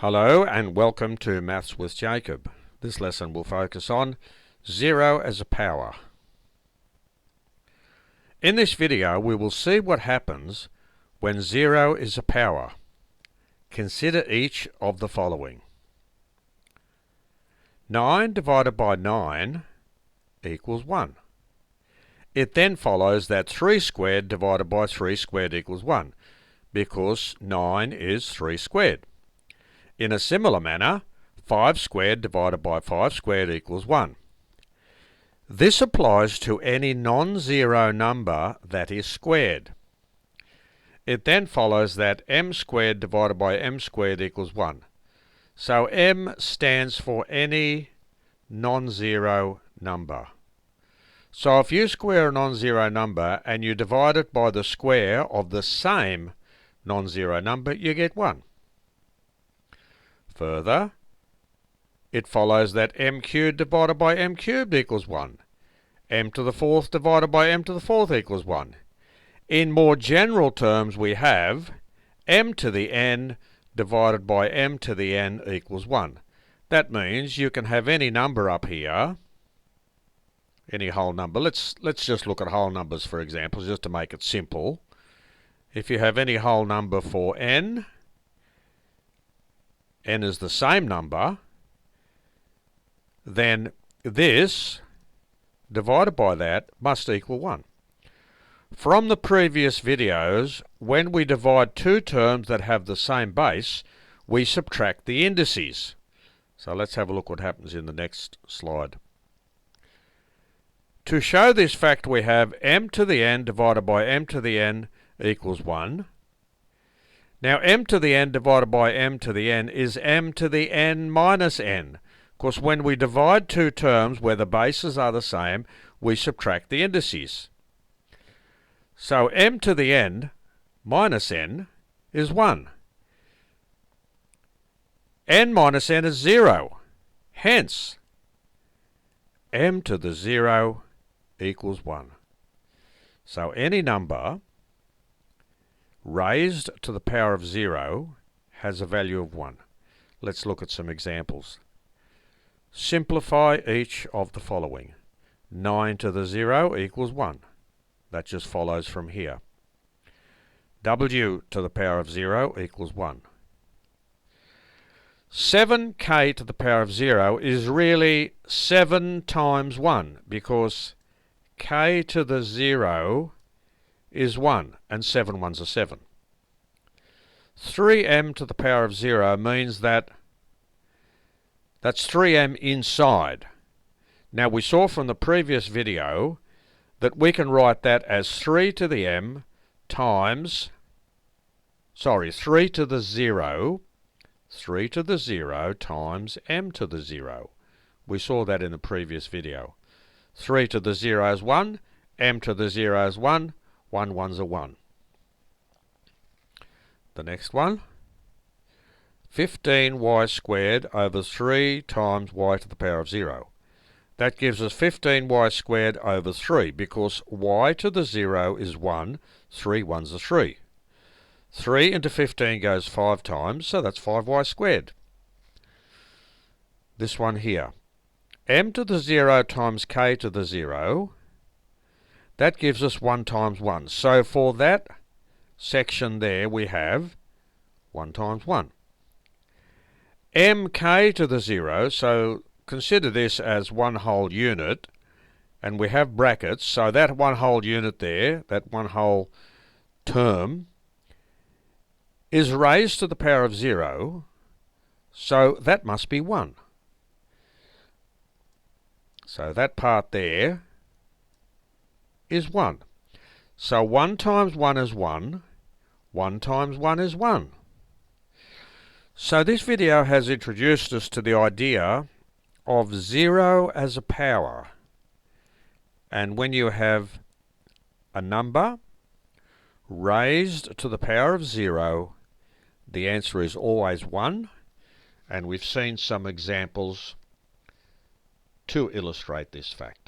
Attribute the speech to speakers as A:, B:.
A: Hello and welcome to Maths with Jacob. This lesson will focus on 0 as a power. In this video we will see what happens when 0 is a power. Consider each of the following. 9 divided by 9 equals 1. It then follows that 3 squared divided by 3 squared equals 1, because 9 is 3 squared. In a similar manner, 5 squared divided by 5 squared equals 1. This applies to any non-zero number that is squared. It then follows that m squared divided by m squared equals 1. So m stands for any non-zero number. So if you square a non-zero number and you divide it by the square of the same non-zero number, you get 1. Further, it follows that m cubed divided by m cubed equals 1. M to the fourth divided by m to the fourth equals 1. In more general terms, we have m to the n divided by m to the n equals 1. That means you can have any number up here, any whole number. Let's just look at whole numbers for example, just to make it simple. If you have any whole number for n is the same number, then this divided by that must equal 1. From the previous videos, when we divide two terms that have the same base, we subtract the indices. So let's have a look what happens in the next slide. To show this fact, we have m to the n divided by m to the n equals 1. Now m to the n divided by m to the n is m to the n minus n. Of course, when we divide two terms where the bases are the same, we subtract the indices. So m to the n minus n is 1. N minus n is 0. Hence, m to the 0 equals 1. So any number raised to the power of 0 has a value of 1. Let's look at some examples. Simplify each of the following. 9 to the 0 equals 1. That just follows from here. W to the power of 0 equals 1. 7k to the power of 0 is really 7 times 1, because k to the 0 is 1, and 7 ones are 7. 3m to the power of 0 means that's 3m inside. Now we saw from the previous video that we can write that as 3 to the 0 times m to the 0. We saw that in the previous video. 3 to the 0 is 1, m to the 0 is 1, 1 ones are 1. The next one, 15y squared over 3 times y to the power of 0. That gives us 15y squared over 3, because y to the 0 is 1, 3 ones are 3. 3 into 15 goes 5 times, so that's 5y squared. This one here, m to the 0 times k to the 0, that gives us 1 times 1. So for that section there we have 1 times 1. mk to the 0, so consider this as one whole unit, and we have brackets, so that one whole unit there, that one whole term, is raised to the power of 0, so that must be 1. So that part there is 1. So 1 times 1 is 1, 1 times 1 is 1. So this video has introduced us to the idea of 0 as a power. And when you have a number raised to the power of 0, the answer is always 1. And we've seen some examples to illustrate this fact.